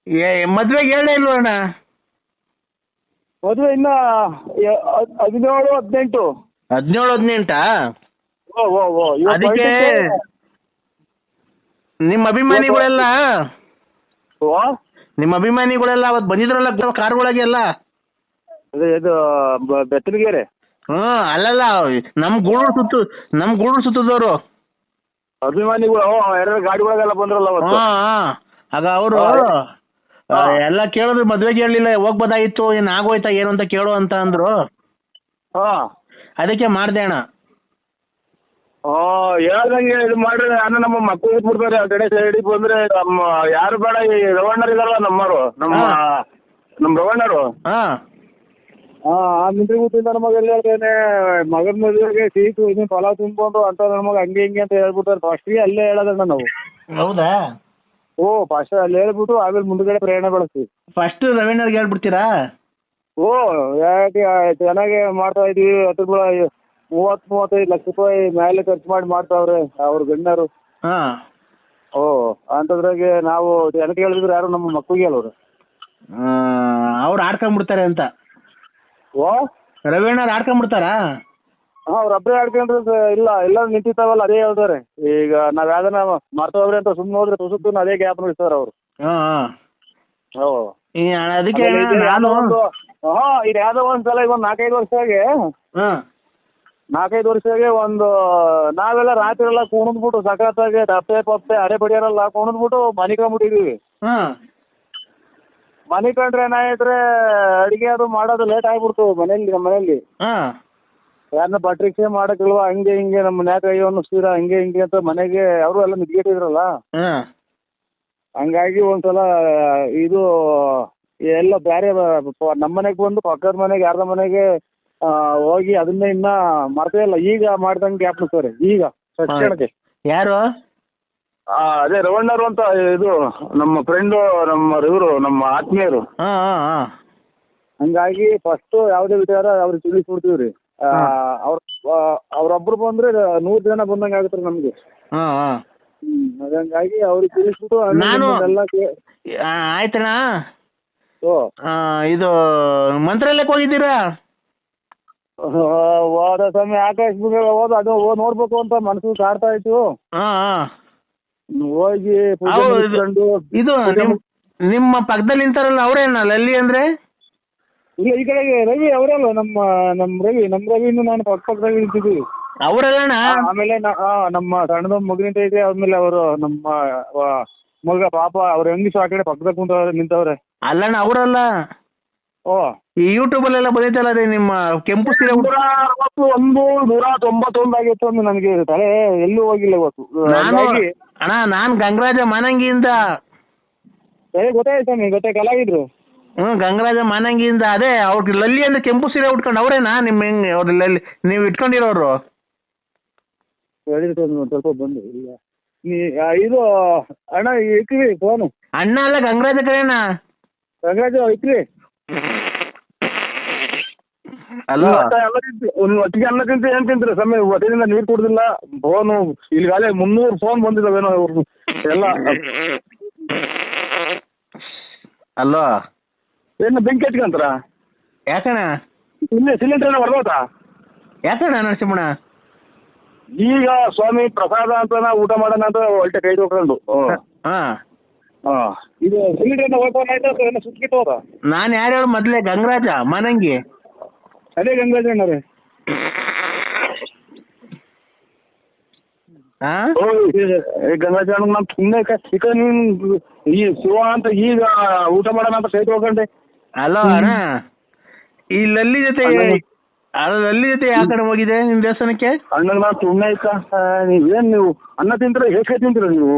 Speaker 2: ಮದ್ವೆಗೆ ಹೇಳೇ ಇಲ್ವಣ್ಣ?
Speaker 3: ಮದುವೆ ಇನ್ನ 17-18.
Speaker 2: 17-18? ಅದಕ್ಕೆ ನಿಮ್ಮ ಅಭಿಮಾನಿಗಳೆಲ್ಲ ಅವತ್ತು ಬಂದಿದ್ರಲ್ಲ ಕಾರ್ಗಳಾಗೆ ಎಲ್ಲ.
Speaker 3: ಇದು ಬೆತ್ತನಗೆರೆ.
Speaker 2: ಅಲ್ಲಲ್ಲ, ನಮ್ ಗೂಡೂರು ಸುತ್ತದವರು
Speaker 3: ಅಭಿಮಾನಿಗಳು ಯಾರು ಗಾಡಿಗಳಾಗೆಲ್ಲ ಬಂದ್ರಲ್ಲ ಅವತ್ತು.
Speaker 2: ಆಗ ಅವರು ಎಲ್ಲ ಕೇಳಿದ್ರು, ಮದ್ವೆಗೆ ಹೇಳಲಿಲ್ಲ, ಹೋಗ್ಬೋದಾಗಿತ್ತು, ಏನ್ ಆಗೋಯ್ತಾ ಏನು ಅಂತ ಕೇಳು ಅಂತ ಅಂದ್ರು. ಅದಕ್ಕೆ ಮಾಡ್ದೆ ಅಣ್ಣ.
Speaker 3: ಹೇಳ್ದಂಗೆ ಇದು ಮಾಡ್ರಿ, ನಾನು ನಮ್ಮ ಮಕ್ಕಳು ಇಟ್ಬಿಡ್ತಾರೆ ಆ ಕಡೆ ಸೈಡಿಗೆ ಬಂದ್ರೆ. ನಮ್ಮ ಯಾರು ಬೇಡ, ಈ ರವಣ್ಣರು ಇದಾರಲ್ಲ ನಮ್ಮರು, ನಮ್ಮ ರವಣ್ಣರು. ಆ ಮಿಂಟ್ರಿ ಕೂತಿಂದ ನಮಗೆ ಎಲ್ಲಿ ಹೇಳ್ತೇನೆ, ಮಗನ ಮದುವೆಗೆ ಸೀಟು ಇದನ್ನ ಹೊಲ ತುಂಬಿಕೊಂಡು ಅಂತ ನಮಗೆ ಹಂಗೆ ಹಿಂಗೆ ಅಂತ ಹೇಳ್ಬಿಟ್ಟಾರೆ. ಫಸ್ಟ್ಗೆ ಅಲ್ಲೇ ಹೇಳೋದಣ್ಣ ನಾವು.
Speaker 2: ಹೌದಾ?
Speaker 3: ಫಸ್ಟ್ ಅಲ್ಲಿ ಹೇಳ್ಬಿಟ್ಟು ಆಮೇಲೆ ಮುಂದ್ಗಡೆ ಪ್ರಯಾಣ ಬೆಳೆಸ್ತೀವಿ.
Speaker 2: ಫಸ್ಟ್ ರವೀಣರ್ಗೆ ಹೇಳ್ಬಿಡ್ತೀರಾ?
Speaker 3: ಯಾಕೆ ಚೆನ್ನಾಗಿ ಮಾಡ್ತಾ ಇದೀವಿ. 30-35 ಲಕ್ಷ ರೂಪಾಯಿ ಮೇಲೆ ಖರ್ಚು ಮಾಡಿ ಮಾಡ್ತಾವ್ರೆ ಅವ್ರ ಗಣ್ಯರು. ಅಂತದ್ರಾಗೆ ನಾವು ಜನಕ್ಕೆ ಹೇಳಿದ್ರೆ ಯಾರು ನಮ್ಮ ಮಕ್ಕಳಿಗೆ ಹೇಳೋರು.
Speaker 2: ಅವ್ರು ಆಡ್ಕೊಂಡ್ಬಿಡ್ತಾರೆ ಅಂತ. ರವೀಣರ್ ಆಡ್ಕೊಂಡ್ಬಿಡ್ತಾರಾ?
Speaker 3: ಅವ್ರೊಬ್ಬರೇ ಆಡ್ಕೊಂಡ್ರೆ ಇಲ್ಲ, ಎಲ್ಲ ನಿಂತಿರ್ತಾವಲ್ಲ ಅದೇ ಹೇಳ್ತಾರೆ. ಈಗ ನಾವ್ ಯಾವ್ದನ ಮಾಡ್ತಾವ್ರಿ ಅಂತ ಸುಮ್ಮನೆ ಹೋದ್ರೆ ತುಸುತ್ತು ಅದೇ ಗ್ಯಾಪ್ ನೋಡ್ತಾರೆ ಅವ್ರು.
Speaker 2: ಅದಕ್ಕೆ
Speaker 3: ಆಮೇಲೆ ಇದು
Speaker 2: ನಾನು
Speaker 3: ಯಾವ್ದೋ ಒಂದು ಇದು ಯಾವ್ದೋ ಒಂದ್ಸಲ ಈಗ ಒಂದ್ 4-5 ವರ್ಷದಾಗೆ
Speaker 2: ಹಾ
Speaker 3: 4-5 ವರ್ಷದಾಗೆ ಒಂದು ನಾವೆಲ್ಲ ರಾತ್ರಿ ಎಲ್ಲ ಕುಣಿದ್ಬಿಟ್ಟು ಸಖತ್ತಾಗಿ ದಪ್ಪೆ ಪಪ್ಪೆ ಅರೆ ಬಡಿಯಾರೆಲ್ಲ ಕುಣಿದ್ಬಿಟ್ಟು ಮನೆ ಕಂಬಿಟ್ಟಿದೀವಿ.
Speaker 2: ಹಾ
Speaker 3: ಮನೆ ಕಂಡ್ರೆ ಏನಾಯ್ತ್ರೆ ಅಡಿಗೆ ಅದು ಮಾಡೋದು ಲೇಟ್ ಆಗ್ಬಿಡ್ತು ಮನೇಲಿ, ನಮ್ಮ ಮನೇಲಿ
Speaker 2: ಹಾ
Speaker 3: ಯಾರನ್ನ ಪರೀಕ್ಷೆ ಮಾಡಕ್ಕಿಲ್ವಾ ಹಂಗೆ ಹಿಂಗೆ ನಮ್ಮ ಮನ್ಯಾಗ ಅಯ್ಯೋ ಅನ್ನಿಸ್ತೀರ ಹಂಗೆ ಹಿಂಗೆ ಅಂತ ಮನೆಗೆ ಅವರು ಎಲ್ಲ ನಿದ್ಗೆಟ್ಟಿದ್ರಲ್ಲ.
Speaker 2: ಹಾ
Speaker 3: ಹಂಗಾಗಿ ಒಂದ್ಸಲ ಇದು ಎಲ್ಲ ಬೇರೆ ನಮ್ಮ ಮನೆಗೆ ಬಂದು ಪಕ್ಕದ ಮನೆಗೆ ಯಾರ್ದ ಮನೆಗೆ ಹೋಗಿ ಅದನ್ನೇ ಇನ್ನ ಮರ್ತೇ ಇಲ್ಲ. ಈಗ ಮಾಡ್ದಂಗೆ ಜ್ಞಾಪಕ ಈಗ ತಕ್ಷಣಕ್ಕೆ.
Speaker 2: ಯಾರು?
Speaker 3: ಅದೇ ರವಣ್ಣರು ಅಂತ, ಇದು ನಮ್ಮ ಫ್ರೆಂಡು, ಇವರು ನಮ್ಮ ಆತ್ಮೀಯರು.
Speaker 2: ಹಾ ಹಾ ಹಾ
Speaker 3: ಹಂಗಾಗಿ ಫಸ್ಟ್ ಯಾವುದೇ ವಿಚಾರ ಅವ್ರಿಗೆ ತಿಳಿಸ್ಬಿಡ್ತೀವ್ರಿ. ಅವ್ರೊಬ್ರು ಬಂದ್ರೆ 100 ಜನ ಬಂದಂಗೆ ಆಗತ್ರಿ ನಮ್ಗೆ.
Speaker 2: ಹಾ ಹಾ
Speaker 3: ಹಂಗಾಗಿ ಅವ್ರಿಗೆ ತಿಳಿಸ್ಬಿಟ್ಟು
Speaker 2: ನಾನು
Speaker 3: ಎಲ್ಲ
Speaker 2: ಆಯ್ತಣ್ಣ. ಇದು ಮಂತ್ರಾಲಯಕ್ಕೆ ಹೋಗಿದ್ದೀರಾ?
Speaker 3: ಹೋದ ಸಮಯ ಆಕಾಶ್ ಹೋದ ಅದು ನೋಡ್ಬೇಕು ಅಂತ ಮನಸ್ಸು ಕಾಡ್ತಾ ಇತ್ತು.
Speaker 2: ಹಾ ಹಾ
Speaker 3: ಹೋಗಿ
Speaker 2: ಇದು ನಿಮ್ಮ ಪಕ್ಕದಲ್ಲಿ ನಿಂತಾರಲ್ಲ ಅವ್ರೇನ ಲಲ್ಲಿ ಅಂದ್ರೆ?
Speaker 3: ಇಲ್ಲ, ಈ ಕಡೆಗೆ ರವಿ ಅವರಲ್ಲ, ನಮ್ಮ ರವಿನು ನಾನು ಪಕ್ಕದಲ್ಲಿ ನಿಂತಿದ್ವಿ.
Speaker 2: ಅವರಲ್ಲಣ್ಣ? ಆಮೇಲೆ
Speaker 3: ನಮ್ಮ ಸಣ್ಣದ ಮಗುನಿಂದ ಇದೆ. ಆದ್ಮೇಲೆ ಅವರು ನಮ್ಮ ಮಗ ಪಾಪ ಅವ್ರ ಹೆಂಗಿಸ್ ಆ ಕಡೆ ಪಕ್ಕದಾಗ ಕುಂತವ್ರೆ ನಿಂತವ್ರೆ.
Speaker 2: ಅಲ್ಲಣ್ಣ ಅವರಲ್ಲ.
Speaker 3: ಓ,
Speaker 2: ಈ ಯೂಟ್ಯೂಬ್ ಅಲ್ಲೆಲ್ಲ ಬಂದೈತಲ್ಲ ಅದೇ ನಿಮ್ಮ ಕೆಂಪು ಸೀರೆ
Speaker 3: 191 ಆಗಿತ್ತು ಅಂದ್ರೆ ನನಗೆ ತಲೆ ಎಲ್ಲೂ ಹೋಗಿಲ್ಲ ಇವತ್ತು.
Speaker 2: ನಾನ್ ಗಂಗರಾಜ ಮಾನಂಗಿಯಿಂದ.
Speaker 3: ಗೊತ್ತಾಯ್ತು ಸ್ವಾಮಿ, ಕಲಾವಿದ್ರು.
Speaker 2: ಗಂಗರಾಜ ಮಾನಂಗಿಯಿಂದ. ಅದೇ ಅವ್ರ ಲಲ್ಲಿ ಅಂದ್ರೆ ಕೆಂಪು ಸೀರೆ ಉಟ್ಕೊಂಡು ಅವ್ರೇನಾ ನಿಮ್ಮ ಹೆಂಗ್ ಅವ್ರ ಲಲ್ಲಿ ನೀವು ಇಟ್ಕೊಂಡಿರೋರು?
Speaker 3: ಸ್ವಲ್ಪ ಬಂದು ಇದು ಅಣ್ಣ ಇಕ್ರಿ ಫೋನು.
Speaker 2: ಅಣ್ಣ ಅಲ್ಲ ಗಂಗರಾಜ ಕರೇನಾ?
Speaker 3: ಗಂಗರಾಜ ಇಕ್ರಿ.
Speaker 2: ಅಲ್ಲ
Speaker 3: ಒಟ್ಟಿಗೆ ಅನ್ನ ತಿಂತ ಏನ್ ತಿಂತೀರಿ ಸಮಯ? ಹೊಟ್ಟೆಯಿಂದ ನೀರು ಕುಡ್ದಿಲ್ಲ. ಫೋನು ಇಲ್ಲಿಗಾಲೇ 300 ಫೋನ್ ಬಂದಿದ್ದಾವೇನೋ ಅವ್ರದ್ದು ಎಲ್ಲ.
Speaker 2: ಅಲ್ವಾ?
Speaker 3: ಏನು ಬೆಂಕಿ ಹಚ್ಕೊಂತಾರ?
Speaker 2: ಯಾಕಣ್ಣ?
Speaker 3: ಇಲ್ಲೇ ಸಿಲಿಂಡರ್ ಏನೋ ಹೊರದೋತಾ?
Speaker 2: ಯಾಕಣ್ಣ ನರಸಿಂಹಣ್ಣ?
Speaker 3: ಈಗ ಸ್ವಾಮಿ ಪ್ರಸಾದ ಅಂತ ಊಟ ಮಾಡೋಣ ಅಂತ ಹೊಟ್ಟೆ ಕೈ ತೊಗೊಂಡು ಇದು ಸಿಲಿಂಡರ್ ಓಪನ್ ಆಯ್ತಾ ಏನೋ ಸುಟ್ಕಿಟ್ಟು ಹೋದ?
Speaker 2: ನಾನು ಯಾರು ಹೇಳು ಮೊದ್ಲೇ? ಗಂಗರಾಜ ಮಾನಂಗಿ.
Speaker 3: ಅದೇ ಗಂಗರಾಜ ಅಣ್ಣರೇ. ಗಂಗರಾಜ ಅಣ್ಣ ನಾನು ಸುಮ್ಮನೆ ಈಗ ನೀನ್ ಈ ಶಿವ ಅಂತ ಈಗ ಊಟ ಮಾಡೋಣ ಅಂತ ಕೈ ತೊಗೊಂಡೆ.
Speaker 2: ಅಲ್ಲ ಅಣ್ಣ, ಈ ಲಲ್ಲಿ ಜೊತೆ ಯಾವ ಕಡೆ ಹೋಗಿದೆ ನಿಮ್ ದೇವಸ್ಥಾನಕ್ಕೆ?
Speaker 3: ಅಣ್ಣಂಗ್ ನಾನು ಸುಮ್ಮನೆ ಆಯ್ತಾ? ನೀವೇನ್ ನೀವು ಅನ್ನ ತಿಂತೀರ ಹೇಗೆ ತಿಂತೀರ ನೀವು?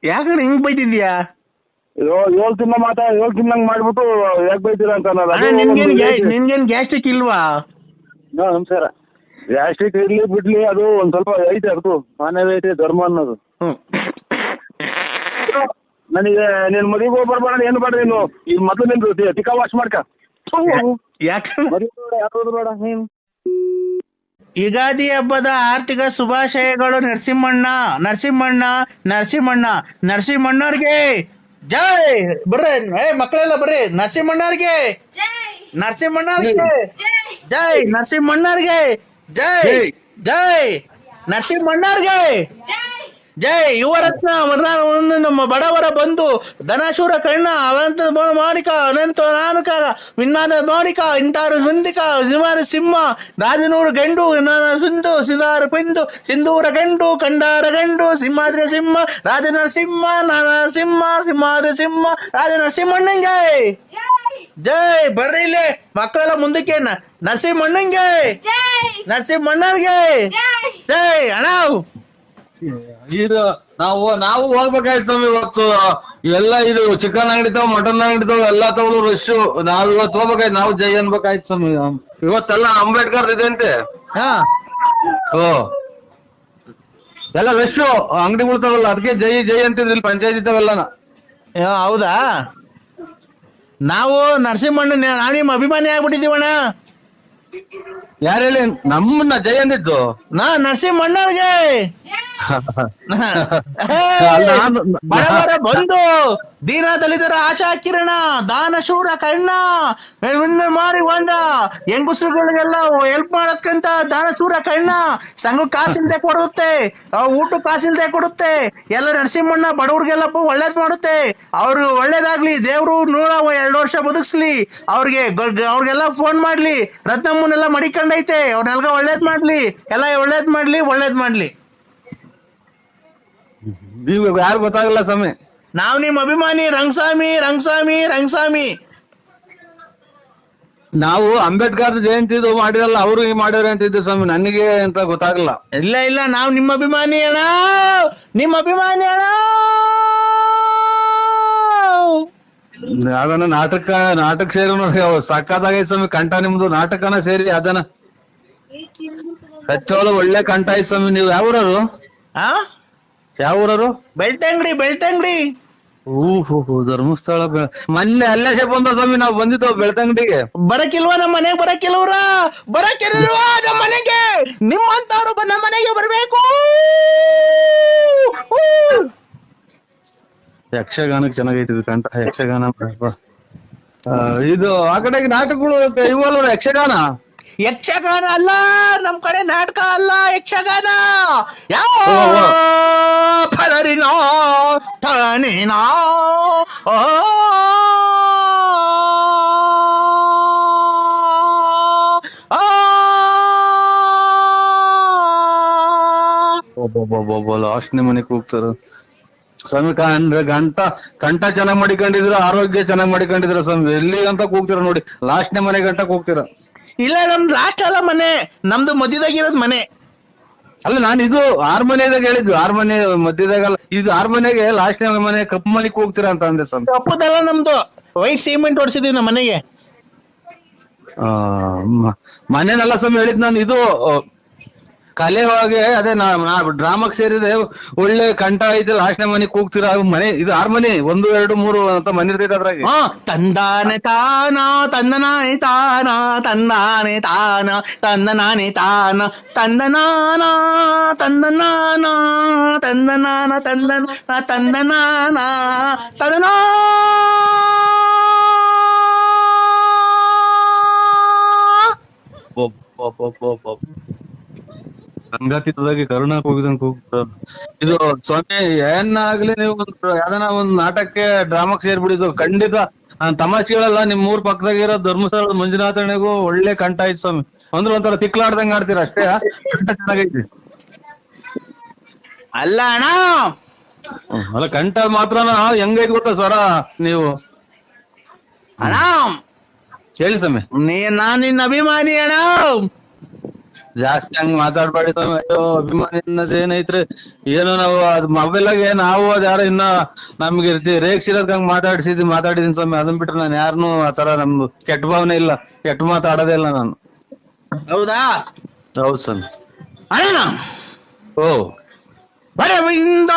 Speaker 2: ಯಾಕಂದ್ರೆ ಹಿಂಗ್ ಬೈತಿದ್ಯಾ?
Speaker 3: 7 ತಿನ್ನ ಮಾತಾ 7 ತಿನ್ನಂಗ್ ಮಾಡ್ಬಿಟ್ಟು ಯಾಕೆ ಬೈತೀರ ಅಂತ.
Speaker 2: ನಿನ್ಗೇನ್ ಗ್ಯಾಸ್ಟ್ರಿಕ್ ಇಲ್ವಾ?
Speaker 3: ನಮಸ್ಕಾರ. ಗ್ಯಾಸ್ಟ್ರಿಕ್ ಇರ್ಲಿ ಬಿಡ್ಲಿ, ಅದು ಒಂದ್ ಸ್ವಲ್ಪ ಐತೆ, ಅದು ಮಾನವೀಯತೆ ಧರ್ಮ ಅನ್ನೋದು. ನನಗೆ ನೀನ್ ಮದುವೆಗೆ ಹೋಗಿ ಬರ್ಬೇಡ, ಏನು ಬೇಡ, ನೀನು ಈಗ ಮೊದಲು ನಿಂದು ಟಿಕಾ ವಾಶ್ ಮಾಡ್ಕ.
Speaker 2: ಯುಗಾದಿ ಹಬ್ಬದ ಆರ್ಥಿಕ ಶುಭಾಶಯಗಳು ನರಸಿಂಹಣ್ಣ. ನರಸಿಂಹಣ್ಣವ್ರಿಗೆ ಜೈ. ಬರ್ರಿ ಮಕ್ಕಳೆಲ್ಲ ಬರ್ರಿ. ನರಸಿಂಹಣ್ಣವ್ರಿಗೆ ಜೈ. ನರಸಿಂಹಣ್ಣವ್ರಿಗೆ ಜೈ. ಯುವರತ್ನ ನಮ್ಮ ಬಡವರ ಬಂಧು ಧನಶೂರ ಕರ್ಣ ಅನಂತ ಮಾಣಿಕ ಅನಂತ ನಾನಕ ವಿನ್ನಾದ ಮಾಣಿಕ ಇಂತಾರು ಮುಂದಿಕ ನಿವಾರ ಸಿಂಹ ರಾಜನೂರು ಗಂಡು ಸಿಂಧು ಸಿದಾರ ಪಿಂದು ಸಿಂಧೂರ ಗಂಡು ಕಂಡಾರ ಗಂಡು ಸಿಂಹಾದ್ರಿ ಸಿಂಹ ರಾಜನರಸಿಂಹ ಸಿಂಹಾದ್ರಿ ಸಿಂಹ ರಾಜನರಸಿಂಹಣ್ಣಂಗೆ ಜೈ. ಬರ್ರಿ ಇಲ್ಲಿ ಮಕ್ಕಳೆಲ್ಲ ಮುಂದಕ್ಕೆ. ನರಸಿಂಹಣ್ಣಂಗೆ ನರಸಿಂಹಣ್ಣವ್ರಿಗೆ ಜೈ. ಅಣ್ಣ
Speaker 5: ಇದು ನಾವು ಹೋಗ್ಬೇಕಾಯ್ತು ಸ್ವಾಮಿ. ಇವತ್ತು ಎಲ್ಲ ಇದು ಚಿಕನ್ ಅಂಗಡಿ ತಾವ್, ಮಟನ್ ಅಂಗಡಿ ತಾವ್ ಎಲ್ಲಾ ತಗೊಳ್ಳೋ ರಶ್. ನಾವ್ ಇವತ್ತು ಹೋಗ್ಬೇಕಾಯ್ತು, ನಾವು ಜೈ ಅನ್ಬೇಕಾಯ್ತು ಸ್ವಾಮಿ. ಇವತ್ತೆಲ್ಲ ಅಂಬೇಡ್ಕರ್ ಇದೆ ಅಂತೆ. ಎಲ್ಲ ರಶ್ ಅಂಗಡಿಗಳು ತಾವಲ್ಲ, ಅದಕ್ಕೆ ಜೈ ಜೈ ಅಂತಿದ್ರು ಇಲ್ಲಿ ಪಂಚಾಯತಿ ತಾವೆಲ್ಲನ.
Speaker 2: ಹೌದಾ? ನಾವು ನರಸಿಂಹಣ್ಣ ನಾನಿಮ್ ಅಭಿಮಾನಿ ಆಗ್ಬಿಟ್ಟಿದೀವಣ್ಣ.
Speaker 5: ಯಾರು ಹೇಳಿ ನಮ್ಮನ್ನ ಜೈ ಅಂದಿದ್ದು?
Speaker 2: ನರಸಿಂಹಣ್ಣವ್ರಿಗೆ
Speaker 4: ಬಡವರ ಬಂಧು, ದೀನ ದಲಿತರ ಆಶಾ ಕಿರಣ, ದಾನ ಶೂರ ಕರ್ಣ, ಮಾರಿ ಹೊಂಡ, ಹೆಂಗಸರುಗಳಿಗೆಲ್ಲ ಹೆಲ್ಪ್ ಮಾಡೋದ್ಕಂತ ದಾನ ಶೂರ ಕರ್ಣ, ಸಂಘ ಕಾಸಿಲ್ದೆ ಕೊಡುತ್ತೆ, ಊಟ ಕಾಸಿಲ್ದೆ ಕೊಡುತ್ತೆ, ಎಲ್ಲ ನರಸಿಂಹಣ್ಣ ಬಡವ್ರಿಗೆಲ್ಲ ಒಳ್ಳೇದ್ ಮಾಡುತ್ತೆ. ಅವ್ರು ಒಳ್ಳೇದಾಗ್ಲಿ, ದೇವ್ರು 102 ವರ್ಷ ಬದುಕ್ಸ್ಲಿ, ಅವ್ರಿಗೆಲ್ಲ ಫೋನ್ ಮಾಡ್ಲಿ, ರತ್ನಮ್ಮನೆಲ್ಲ ಮಡಿಕೊಂಡೈತೆ, ಅವ್ರನ್ನೆಲ್ಲ ಒಳ್ಳೇದ್ ಮಾಡ್ಲಿ, ಎಲ್ಲ ಒಳ್ಳೇದ್ ಮಾಡ್ಲಿ.
Speaker 5: ನೀವು ಯಾರು ಗೊತ್ತಾಗಲ್ಲ ಸ್ವಾಮಿ.
Speaker 4: ನಾವ್ ನಿಮ್ ಅಭಿಮಾನಿ ರಂಗಸ್ವಾಮಿ.
Speaker 5: ನಾವು ಅಂಬೇಡ್ಕರ್ ಜಯಂತಿದು ಮಾಡಿರಲ್ಲ, ಅವರು ಮಾಡ್ಯಾರ ಅಂತಿದ್ದೆ ಸ್ವಾಮಿ, ನನಗೆ ಅಂತ ಗೊತ್ತಾಗಲ್ಲ.
Speaker 4: ಇಲ್ಲ ನಾವ್ ನಿಮ್ಮ ಅಭಿಮಾನಿ ಅಣ್ಣ.
Speaker 5: ಅದನ್ನ ನಾಟಕ ಸೇರಿ ನೋಡಿ, ಸಕ್ಕತ್ತಾಗೈತೆ ಸ್ವಾಮಿ ಕಂಠ ನಿಮ್ದು. ನಾಟಕನ ಸೇರಿ ಅದನ್ನ ಕಚ್ಚೋಳ ಒಳ್ಳೆ ಕಂಠ ಐತ್ ಸ್ವಾಮಿ. ನೀವು ಯಾವ ಊರರು?
Speaker 4: ಬೆಳ್ತಂಗಡಿ.
Speaker 5: ಓಹೋ, ಧರ್ಮಸ್ಥಳ. ಮೊನ್ನೆ ಅಲ್ಲೇ ಬಂದ ಸ್ವಾಮಿ, ನಾವು ಬಂದಿದ್ದೋ ಬೆಳ್ತಂಗಡಿಗೆ.
Speaker 4: ಬರಕಿಲ್ವಾ ನಮ್ಮ ಮನೆಗೆ? ಬರಕಿಲ್ವಾ ನಮ್ಮ ಮನೆಗೆ? ನಿಮ್ಮಂತವ್ರು ನಮ್ಮ ಮನೆಗೆ ಬರ್ಬೇಕು.
Speaker 5: ಯಕ್ಷಗಾನಕ್ಕೆ ಚೆನ್ನಾಗೈತಿ ಇದು ಕಂಠ. ಯಕ್ಷಗಾನ ಇದು ಆ ಕಡೆಗೆ ನಾಟಕಗಳು ಇವಲ್ವ?
Speaker 4: ಯಕ್ಷಗಾನ ಅಲ್ಲ, ನಮ್ ಕಡೆ ನಾಟಕ ಅಲ್ಲ, ಯಕ್ಷಗಾನ. ಯಾವ ಫಲರಿನೋ ತನೇನೋ
Speaker 5: ಲಾಸ್ಟ್ನೇ ಮನೆಗೆ ಹೋಗ್ತಾರ ಸ್ವಾಮಿ. ಕಂಠ ಚೆನ್ನಾಗ್ ಮಾಡಿಕೊಂಡಿದ್ರ, ಆರೋಗ್ಯ ಚೆನ್ನಾಗ್ ಮಾಡಿಕೊಂಡಿದ್ರ ಸ್ವಾಮಿ. ಎಲ್ಲಿ ಅಂತ ಕೂಗ್ತೀರ ನೋಡಿ, ಲಾಸ್ಟ್ನೇ ಮನೆ ಗಂಟ ಕೂಗ್ತೀರ.
Speaker 4: ಇಲ್ಲ, ನಮ್ದು ಲಾಸ್ಟ್ ಅಲ್ಲ ಮನೆ, ನಮ್ದು ಮಧ್ಯದಾಗಿರೋದ್ ಮನೆ.
Speaker 5: ಅಲ್ಲ, ನಾನು ಇದು 6 ಮನೆದಾಗ ಹೇಳಿದ್ದು, 6 ಮನೆ ಮಧ್ಯದಾಗಲ್ಲ, ಇದು 6 ಮನೆಗೆ ಲಾಸ್ಟ್ನೇ ಮನೆ ಕಪ್ಪು ಮನೆಗೆ ಹೋಗ್ತೀರಾ ಅಂತ ಅಂದೆ ಸ್ವಾಮಿ.
Speaker 4: ಕಪ್ಪದಲ್ಲ ನಮ್ದು, ವೈಟ್ ಸಿಮೆಂಟ್ ಹೊಡ್ಸಿದೀವಿ ನಮ್ಮ ಮನೆಗೆ.
Speaker 5: ಮನೇನಲ್ಲ ಸ್ವಾಮಿ ಹೇಳಿದ್ ನಾನು, ಇದು ಕಲೆ ಒಳಗೆ ಅದೇ ಡ್ರಾಮಾಕ್ ಸೇರಿದೆ. ಒಳ್ಳೆ ಕಂಠ ಐತೆ, ಲಾಸ್ಟ್ನೇ ಮನೆಗೆ ಕೂಗ್ತೀರಾ. ಮನೆ ಇದು 6 ಮನೆ, 1, 2, 3 ಅಂತ ಮನೆ ಇರ್ತೈತೆ ಅದ್ರಾಗೆ.
Speaker 4: ತಂದಾನೆ ತಾನ ತಂದನಾನೆ ತಾನ ತಂದಾನೆ ತಾನ ತಂದನಾನೆ ತಾನ ತಂದನಾನ ತಂದನಾನ ತಂದನಾನ ತಂದನಾನ ತಂದನಾ.
Speaker 5: ಸಂಗಾತಿದಾಗಿ ಕರುಣ ಹೋಗಿದಂಗ ಹೋಗ್ತಾರ. ಇದು ಸ್ವಾಮಿ ಏನಾಗ್ಲಿ, ನೀವು ಯಾವ್ದಾನ ಒಂದ್ ನಾಟಕಕ್ಕೆ ಡ್ರಾಮಾಕ್ ಸೇರ್ಬಿಡಿದು ಖಂಡಿತ. ನಾನ್ ತಮಾಷೆ ಹೇಳಲ್ಲ, ನಿಮ್ ಊರ್ ಪಕ್ಕದಾಗಿರೋ ಧರ್ಮಸ್ಥಳದ ಮಂಜುನಾಥನಿಗೂ ಒಳ್ಳೆ ಕಂಠ ಐತಿ ಸ್ವಾಮಿ. ಅಂದ್ರೆ ಒಂಥರ ತಿಕ್ಲಾಡ್ದಂಗ ಆಡ್ತೀರ ಅಷ್ಟೇ, ಕಂಠ ಚೆನ್ನಾಗೈತಿ.
Speaker 4: ಅಲ್ಲ ಅಣ್ಣ,
Speaker 5: ಅಲ್ಲ ಕಂಠ ಮಾತ್ರ ಹೆಂಗೈತಿ ಗೊತ್ತಾ ಸ್ವರ ನೀವು
Speaker 4: ಅಣ್ಣ?
Speaker 5: ಹೇಳಿ ಸ್ವಾಮಿ.
Speaker 4: ನಾನ್ ನಿನ್ನ ಅಭಿಮಾನಿ ಅಣ್ಣ.
Speaker 5: ಜಾಸ್ತಿ ಹಂಗ್ ಮಾತಾಡ್ಬೇಡಿ ಸ್ವಾಮಿ. ಅಯ್ಯೋ, ಅಭಿಮಾನಿ ಅನ್ನೋದೇನೈತ್ರಿ? ಏನೋ ನಾವು ಅದ್ ಮೊಬೈಲಾಗೆ ನಾವು ಅದ್ ಯಾರೋ ಇನ್ನ ನಮ್ಗೆ ರೇಕ್ಷಿರೋದ್ ಹಂಗ್ ಮಾತಾಡಿದೀನಿ ಸ್ವಾಮಿ. ಅದನ್ ಬಿಟ್ರೆ ನಾನು ಯಾರನು ಆತರ ನಮ್ದು ಕೆಟ್ಟ ಭಾವನೆ ಇಲ್ಲ, ಕೆಟ್ಟ ಮಾತಾಡೋದೇ ಇಲ್ಲ ನಾನು.
Speaker 4: ಹೌದಾ?
Speaker 5: ಹೌದು ಸ್ವಾಮಿ.
Speaker 4: ಅಣ್ಣ,
Speaker 5: ಓ
Speaker 4: ಬರವಿಂದ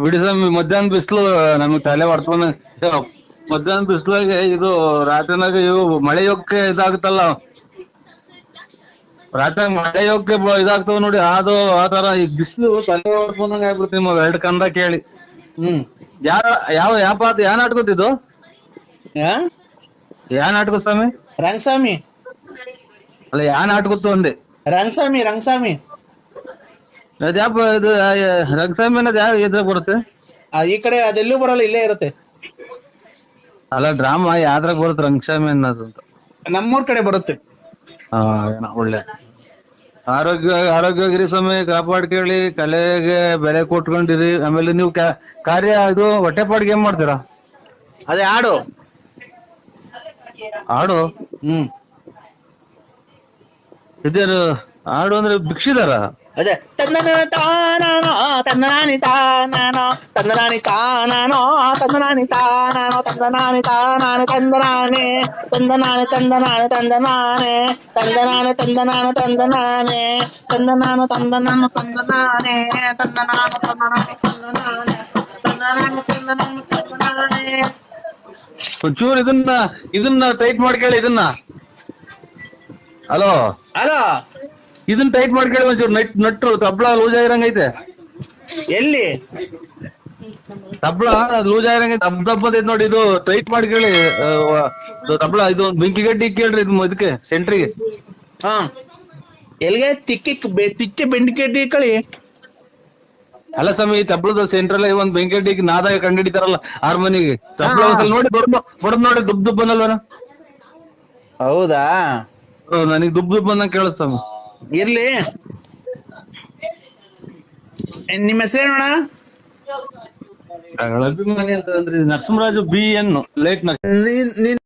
Speaker 5: ಬಿಡಿ ಸ್ವಾಮಿ. ಮಧ್ಯಾಹ್ನ ಬಿಸಿಲು ನಮಗ್ ತಲೆ ಹೊಡ್ಕೊಂಡ. ಮಧ್ಯಾಹ್ನ ಬಿಸಿಲಾಗೆ ಇದು ರಾತ್ರಿನಾಗ ಇವು ಮಳೆ ಯೋಗಕ್ಕೆ ಇದಾಗುತ್ತಲ್ಲ, ರಾತ್ರಿ ಮಳೆ ಯೋಗಕ್ಕೆ ಇದಾಗ್ತಾವ ನೋಡಿ, ಅದು ಆತರ. ಈಗ ಬಿಸಿಲು ತಲೆ ಹೊಡ್ಕೊಂಡಂಗ ಆಗ್ಬಿಡ್ತೀವಿ ನಿಮ್ಮ 2 ಕಂದ ಕೇಳಿ. ಯಾವ ನಾಟಕದ್ದು? ಯಾ ನಾಟಕ ಸ್ವಾಮಿ?
Speaker 4: ರಂಗಸ್ವಾಮಿ.
Speaker 5: ಅಲ್ಲ, ಯಾ ನಾಟಕದ್ದು ಅಂದೆ?
Speaker 4: ರಂಗಸ್ವಾಮಿ.
Speaker 5: ಅದ್ಯಾಪ ಇದು ರಂಗಸ್ವಾಮಿ ಅನ್ನೋದು ಯಾವ ಇದ್ರಾಗ ಬರುತ್ತೆ?
Speaker 4: ಈ ಕಡೆ ಅದೆಲ್ಲೂ ಬರಲ್ಲ, ಇಲ್ಲೇ ಇರುತ್ತೆ.
Speaker 5: ಅಲ್ಲ, ಡ್ರಾಮಾ ಯಾವ್ದ್ರಾಗ ಬರುತ್ತೆ ರಂಗಸ್ವಾಮಿ ಅನ್ನೋದು ಅಂತ?
Speaker 4: ನಮ್ಮೂರ್ ಕಡೆ ಬರುತ್ತೆ.
Speaker 5: ಒಳ್ಳೆ ಆರೋಗ್ಯಗಿರಿ ಸ್ವಾಮಿ. ಕಾಪಾಡ್ಕೇಳಿ, ಕಲೆಗೆ ಬೆಲೆ ಕೊಟ್ಕೊಂಡಿರಿ. ಆಮೇಲೆ ನೀವು ಕಾರ್ಯ ಇದು ಹೊಟ್ಟೆಪಾಡಿಗೆ ಏನ್ ಮಾಡ್ತೀರಾ?
Speaker 4: ಅದೇ ಹಾಡು.
Speaker 5: ಇದೇನು ಹಾಡು ಅಂದ್ರೆ ಭಿಕ್ಷಿದಾರ?
Speaker 2: ಅದೇ ತಂದನ ತಾನಾನೋ ತಂದನಾನಿ ತಾನಾನೋ ತಂದನಾನಿ ತಾನಾನೋ ತಂದನಾನಿ ತಾನಾನೋ ತಂದನಾನಿ ತಾನಾನೆ ತಂದನಾನೆ ತಂದನಾನೆ ತಂದನಾನೆ ತಂದನಾನೆ ತಂದನಾನೆ ತಂದನಾನೆ ತಂದನಾನೆ ತಂದನಾನು ತಂದನಾನು ತಂದನಾನೆ ತಂದನಾನು ತಂದನಾನೆ ತಂದನಾನೆ ತಂದನಾನು ತಂದನಾನು ತಂದನಾನೆ.
Speaker 5: ಒಂಚೂರು ಇದನ್ನ ಟೈಟ್ ಮಾಡ್ಕೊಳ್ಳಿ ಇದನ್ನ. ಹಲೋ
Speaker 2: ಅಲೋ
Speaker 5: ಇದನ್ನ ಟೈಟ್ ಮಾಡ್ಕೊಳ್ಳಿ ಒಂಚೂರು ನಟ್ರು ತಬ್ಳ ಲೂಸ್ ಆಗಿರಂಗೈತೆ.
Speaker 2: ಎಲ್ಲಿ
Speaker 5: ತಬ್ಳ ಲೂಸ್ ಆಗಿರಂಗೈತೆ ದಬ್ಬದೈತೆ ನೋಡಿ, ಇದು ಟೈಟ್ ಮಾಡ್ಕೊಳ್ಳಿ ತಬ್ಳ. ಇದು ಬೆಂಕಿ ಗಡ್ಡಿ ಕೇಳ್ರಿ ಇದು ಇದಕ್ಕೆ ಸೆಂಟ್ರಿಗೆ.
Speaker 2: ಹಾ ಎಲ್ಲಿಗೆ ತಿಕ್ಕೆ ಬೆಂಡಿಕೆಡ್ಡಿ ಕಳಿ.
Speaker 5: ಅಲ್ಲ ಸ್ವಾಮಿ ಈ ತಬ್ಳದ ಸೆಂಟ್ರಲ್ ಒಂದ್ ಬೆಂಕಿ ಗಡ್ಡಿಗೆ ನಾದಾಗ ಕಂಡಿಡಿತಾರಲ್ಲ ಹಾರ್ಮೋನಿಗೆ. ತಬ್ಳ ಒಂದ್ಸಲ ನೋಡಿ ಬಡದ್ ನೋಡಿ ದುಬ್ ದುಬ್ ಅನ್ನಲ್ವನ.
Speaker 2: ಹೌದಾ
Speaker 5: ನನಗೆ ದುಬ್ ದುಬ್ ಅನ್ನಂಗ್ ಕೇಳಿಸ್ ಸ್ವಾಮಿ.
Speaker 2: ಇರ್ಲಿ, ನಿಮ್ಮ ಹೆಸರೇನೋಣ?
Speaker 5: ಅಭಿಮಾನಿ ಅಂತ ಅಂದ್ರೆ ನರಸಿಂಹರಾಜು BN ಲೇಟ್.